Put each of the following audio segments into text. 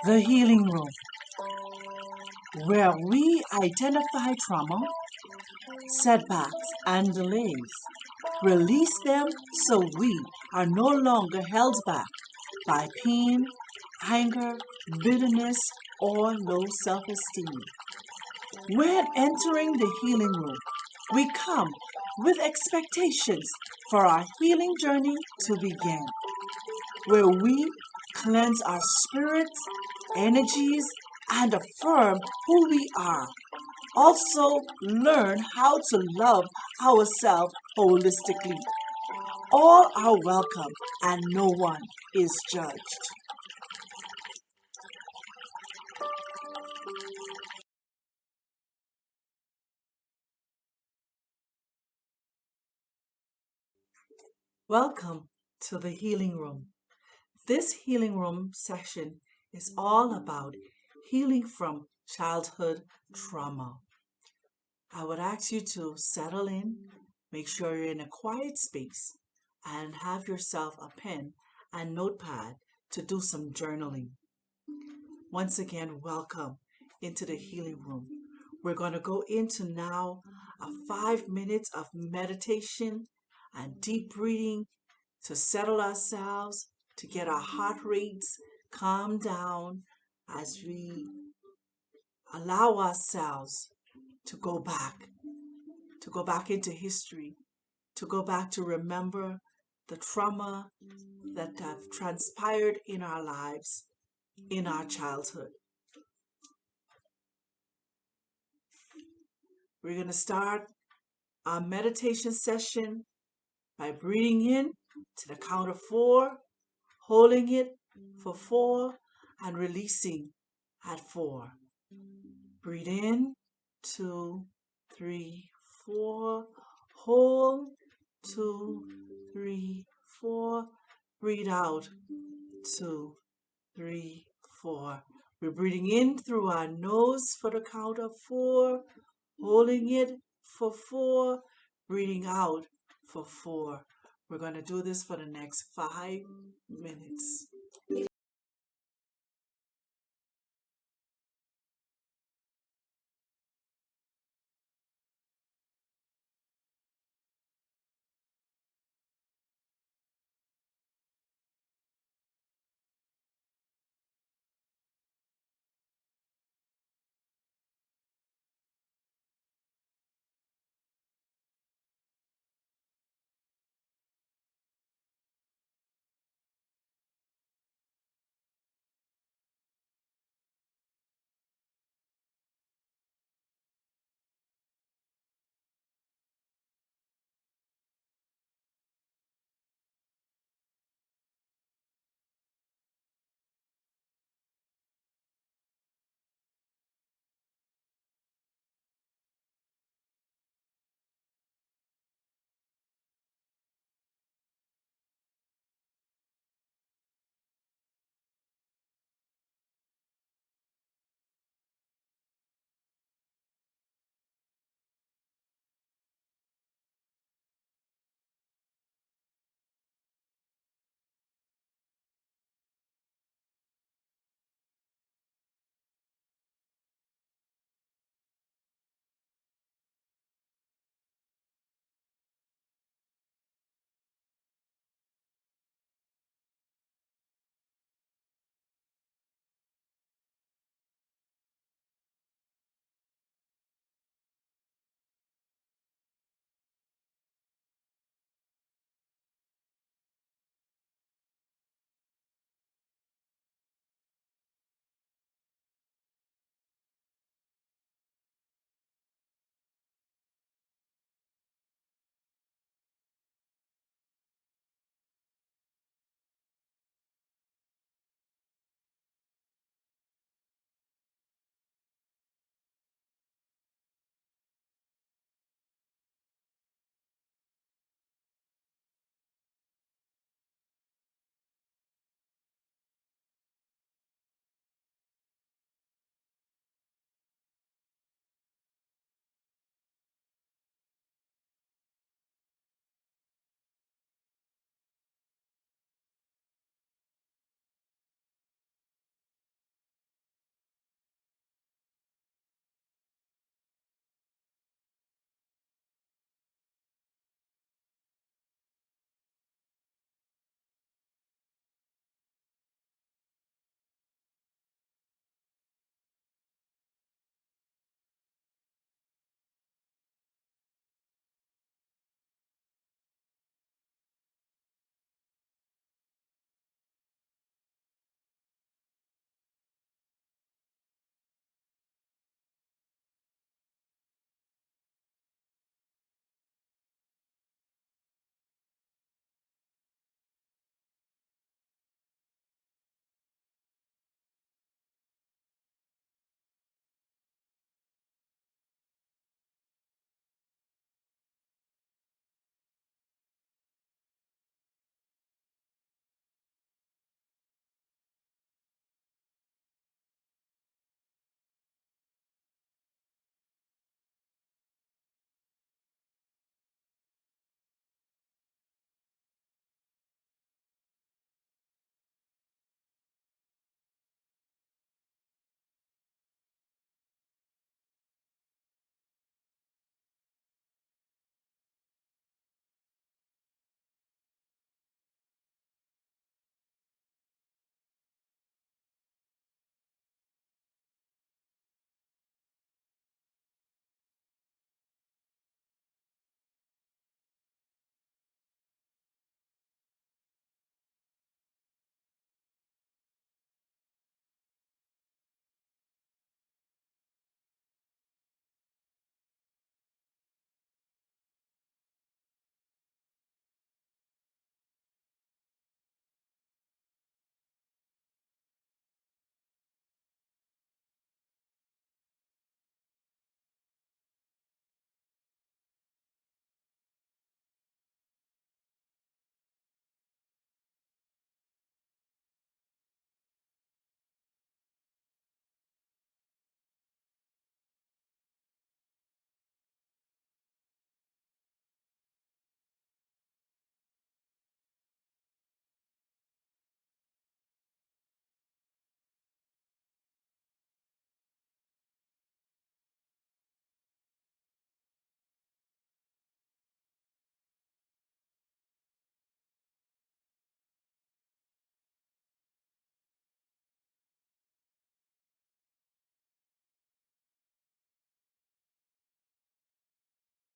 The Healing Room, where we identify trauma, setbacks, and delays, release them so we are no longer held back by pain, anger, bitterness, or low self esteem. When entering the healing room, we come with expectations for our healing journey to begin, where we cleanse our spirits, energies, and affirm who we are. Also, learn how to love ourselves holistically. All are welcome and no one is judged. Welcome to the healing room. This healing room session is all about healing from childhood trauma. I would ask you to settle in, make sure you're in a quiet space, and have yourself a pen and notepad to do some journaling. Once again, welcome into the healing room. We're going to go into now a 5 minutes of meditation and deep breathing to settle ourselves, to get our heart rates calm down as we allow ourselves to go back into history, to go back to remember the trauma that have transpired in our lives, in our childhood. We're going to start our meditation session by breathing in to the count of 4, holding it for 4, and releasing at 4. Breathe in, 2, 3, 4. Hold, 2, 3, 4. Breathe out, 2, 3, 4. We're breathing in through our nose for the count of 4, holding it for 4, breathing out for 4. We're going to do this for the next 5 minutes.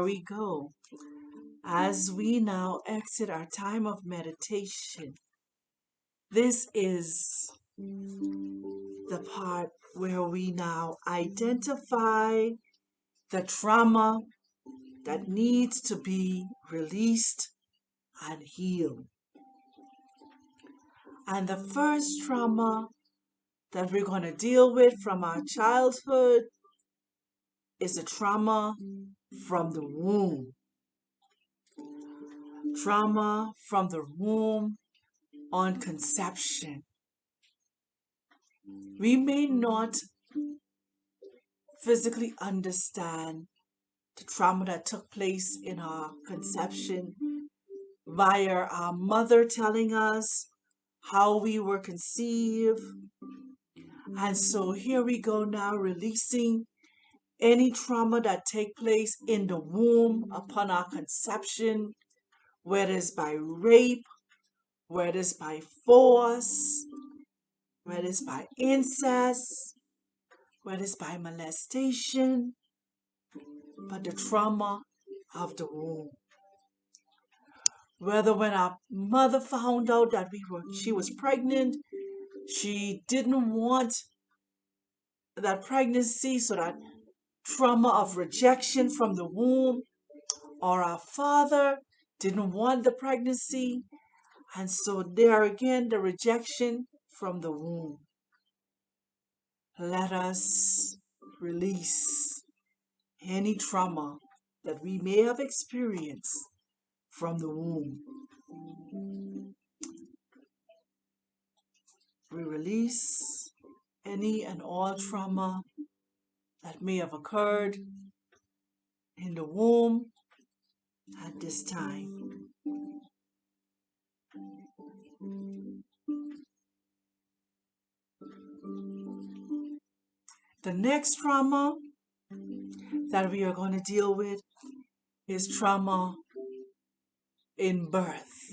we go. As we now exit our time of meditation, this is the part where we now identify the trauma that needs to be released and healed. And the first trauma that we're going to deal with from our childhood is the trauma from the womb. Trauma from the womb on conception. We may not physically understand the trauma that took place in our conception via our mother telling us how we were conceived. And so here we go now, releasing any trauma that take place in the womb upon our conception, whether it's by rape, whether it's by force, whether it's by incest, whether it's by molestation, but the trauma of the womb. Whether when our mother found out that she was pregnant, she didn't want that pregnancy, so that trauma of rejection from the womb, or our father didn't want the pregnancy, and so there again, the rejection from the womb. Let us release any trauma that we may have experienced from the womb. We release any and all trauma that may have occurred in the womb at this time. The next trauma that we are going to deal with is trauma in birth.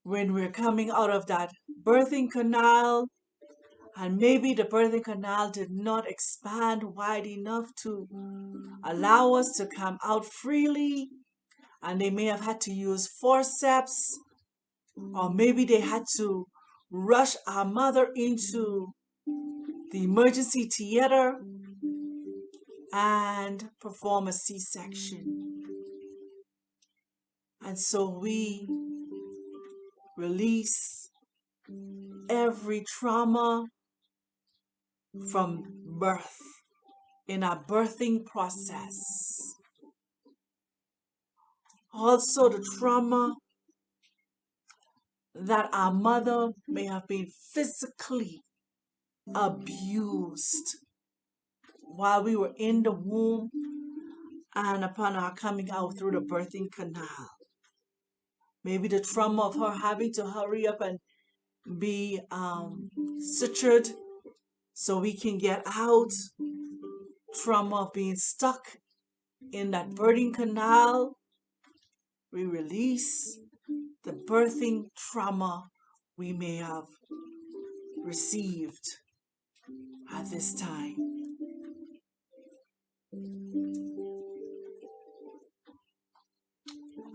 When we're coming out of that birthing canal, and maybe the birthing canal did not expand wide enough to allow us to come out freely, and they may have had to use forceps, or maybe they had to rush our mother into the emergency theater and perform a C-section. And so we release every trauma from birth in our birthing process. Also the trauma that our mother may have been physically abused while we were in the womb and upon our coming out through the birthing canal. Maybe the trauma of her having to hurry up and be sutured so we can get out. Trauma of being stuck in that birthing canal. We release the birthing trauma we may have received at this time.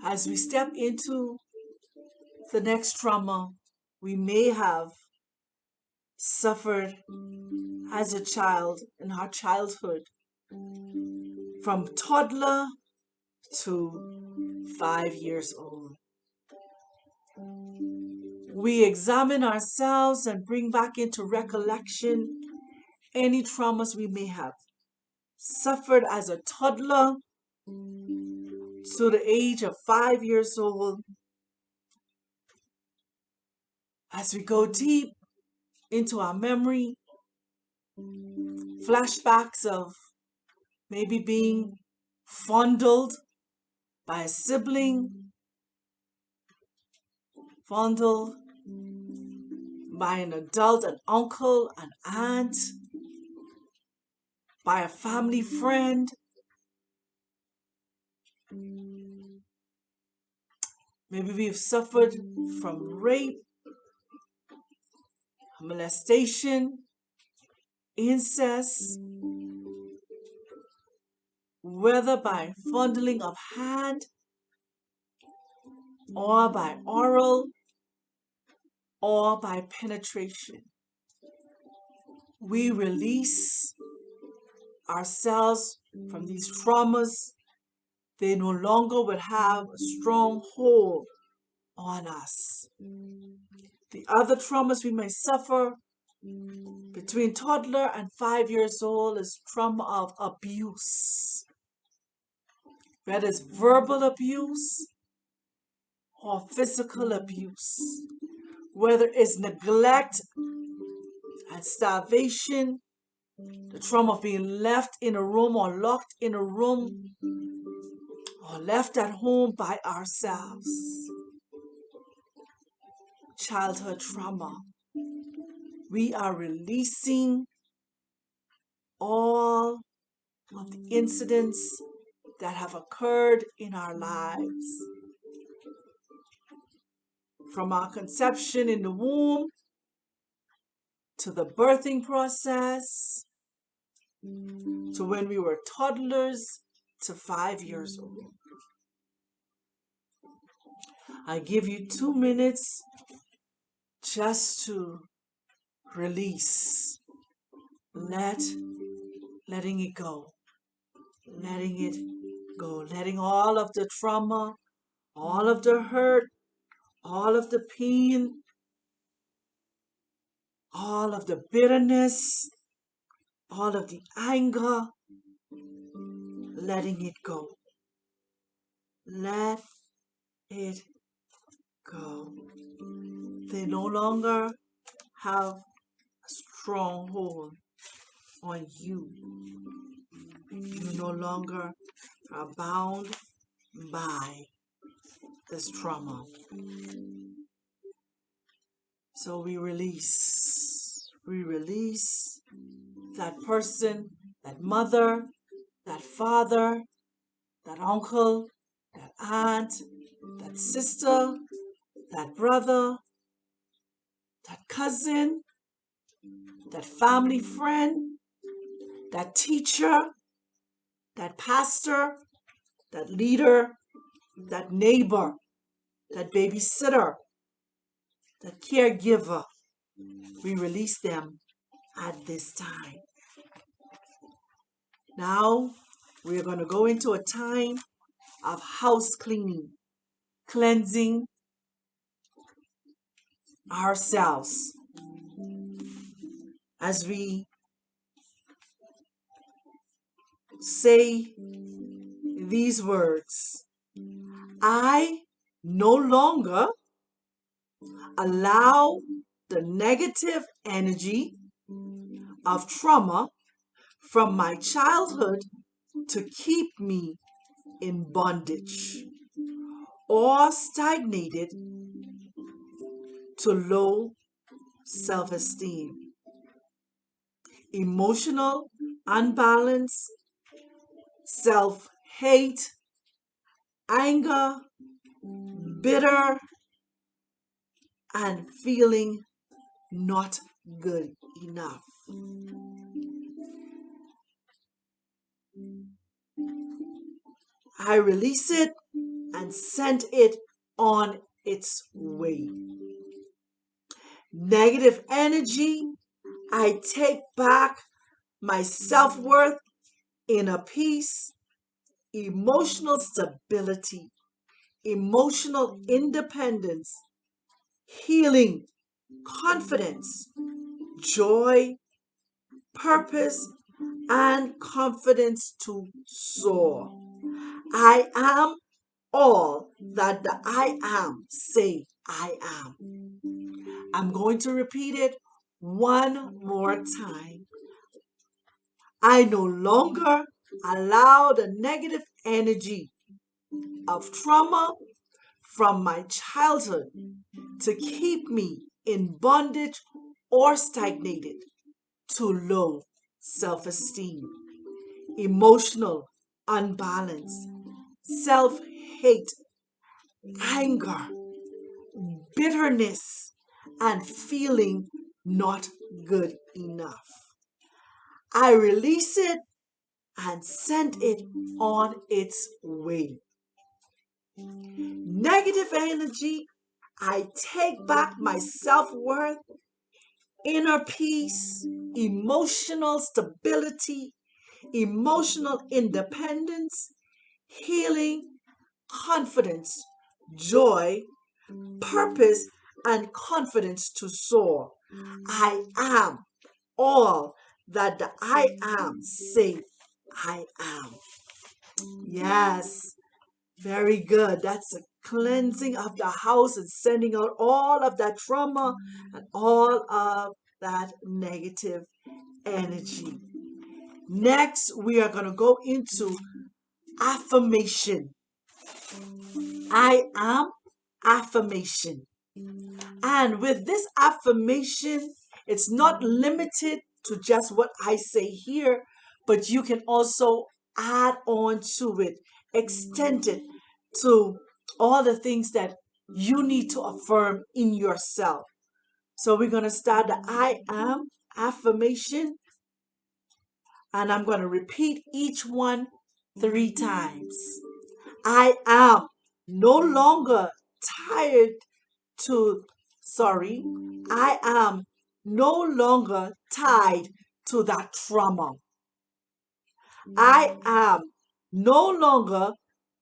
As we step into the next trauma we may have suffered as a child in our childhood, from toddler to 5 years old. We examine ourselves and bring back into recollection any traumas we may have suffered as a toddler to the age of 5 years old. As we go deep into our memory, flashbacks of maybe being fondled by a sibling, fondled by an adult, an uncle, an aunt, by a family friend. Maybe we've suffered from rape, molestation, incest. whether by fondling of hand or by oral or by penetration. We release ourselves from these traumas. They no longer will have a strong hold on us. The other traumas we may suffer between toddler and 5 years old is trauma of abuse, whether it's verbal abuse or physical abuse, whether it's neglect and starvation, the trauma of being left in a room or locked in a room or left at home by ourselves. Childhood trauma. We are releasing all of the incidents that have occurred in our lives. From our conception in the womb to the birthing process to when we were toddlers to 5 years old. I give you 2 minutes just to release, letting it go, letting all of the trauma, all of the hurt, all of the pain, all of the bitterness, all of the anger, letting it go. Let it go. They no longer have a strong hold on you. You no longer are bound by this trauma. So we release that person, that mother, that father, that uncle, that aunt, that sister, that brother, that cousin, that family friend, that teacher, that pastor, that leader, that neighbor, that babysitter, that caregiver. We release them at this time. Now we're going to go into a time of house cleaning, cleansing ourselves as we say these words. I no longer allow the negative energy of trauma from my childhood to keep me in bondage or stagnated to low self-esteem, emotional unbalance, self-hate, anger, bitter, and feeling not good enough. I release it and send it on its way. Negative energy, I take back my self-worth, inner peace, emotional stability, emotional independence, healing, confidence, joy, purpose, and confidence to soar. I am all that the I am say I am. I'm going to repeat it one more time. I no longer allow the negative energy of trauma from my childhood to keep me in bondage or stagnated to low self-esteem, emotional unbalance, self-hate, anger, bitterness, and feeling not good enough. I release it and send it on its way. Negative energy, I take back my self-worth, inner peace, emotional stability, emotional independence, healing, confidence, joy, purpose, and confidence to soar. I am all that the I am say I am. Yes, very good. That's a cleansing of the house and sending out all of that trauma and all of that negative energy. Next, we are going to go into affirmation. I am affirmation. And with this affirmation, it's not limited to just what I say here, but you can also add on to it, extend it to all the things that you need to affirm in yourself. So we're going to start the I am affirmation, and I'm going to repeat each one 3 times. I am no longer tired to, sorry, I am no longer tied to that trauma. I am no longer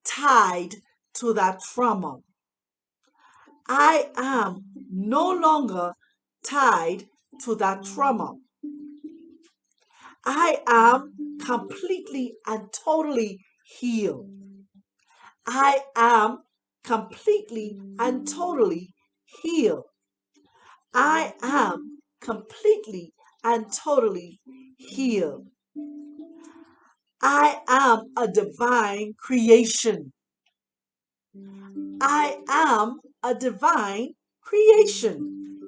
tied to that trauma. I am no longer tied to that trauma. I am completely and totally healed. I am completely and totally healed. I am completely and totally healed. I am a divine creation. I am a divine creation.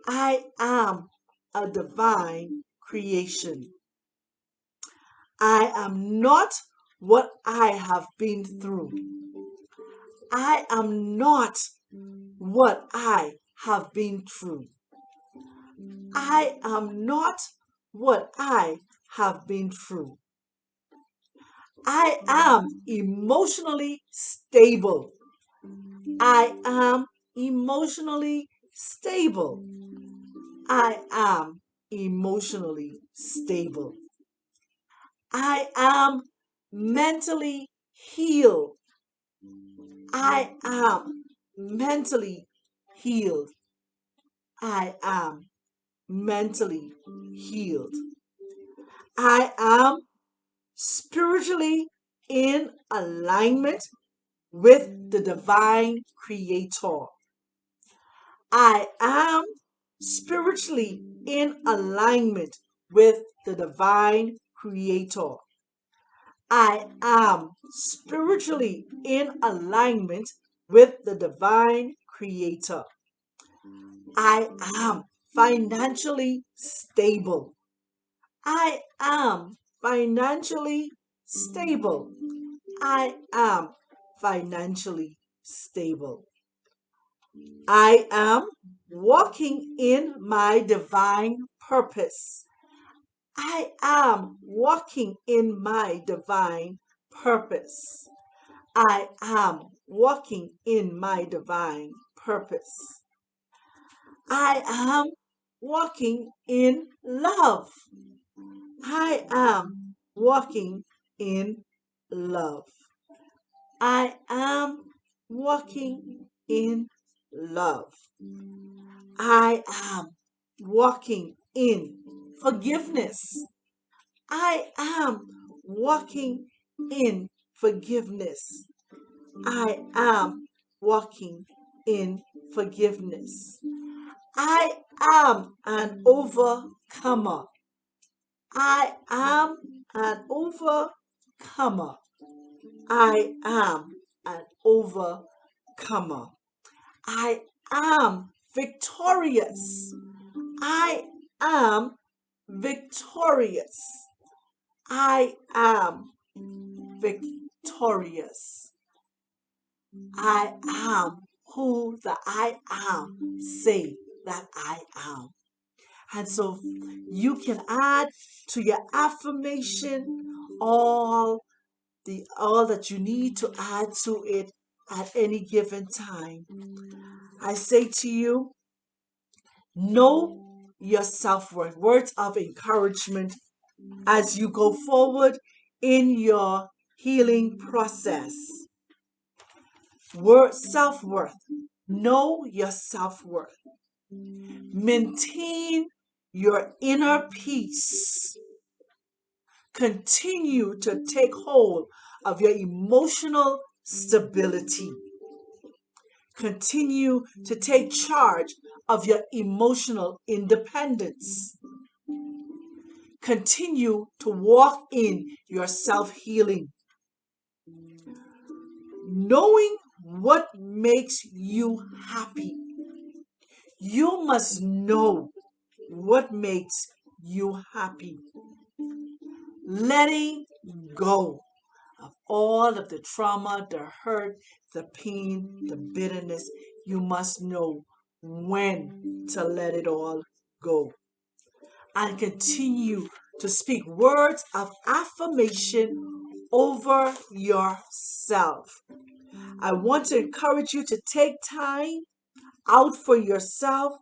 I am a divine creation. I am not what I have been through. I am not what I have been through. I am not what I have been through. I am emotionally stable. I am emotionally stable. I am emotionally stable. I am mentally healed. I am mentally healed. I am mentally healed. I am spiritually in alignment with the divine creator. I am spiritually in alignment with the divine creator. I am spiritually in alignment with the divine creator. I am financially stable. I am financially stable. I am financially stable. I am walking in my divine purpose. I am walking in my divine purpose. I am walking in my divine purpose. I am walking in love. I am walking in love. I am walking in love. I am walking in forgiveness. I am walking in forgiveness. I am walking in forgiveness. I am an overcomer. I am an overcomer. I am an overcomer. I am victorious. I am victorious. I am victorious. I am who the I am say that I am. And so you can add to your affirmation all that you need to add to it at any given time. I say to you, know your self-worth. Words of encouragement as you go forward in your healing process. Self-worth. Know your self-worth. Maintain your inner peace. Continue to take hold of your emotional stability. Continue to take charge of your emotional independence. Continue to walk in your self-healing. Knowing what makes you happy. You must know what makes you happy. Letting go of all of the trauma, the hurt, the pain, the bitterness. You must know when to let it all go. And continue to speak words of affirmation over yourself. I want to encourage you to take time out for yourself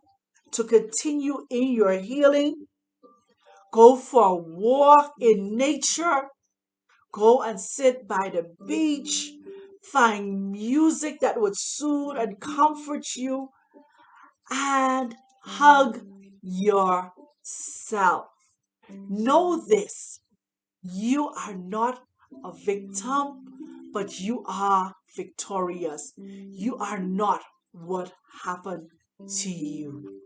to continue in your healing. Go for a walk in nature. Go and sit by the beach. Find music that would soothe and comfort you. And hug yourself. Know this. You are not a victim, but you are victorious. You are not what happened to you.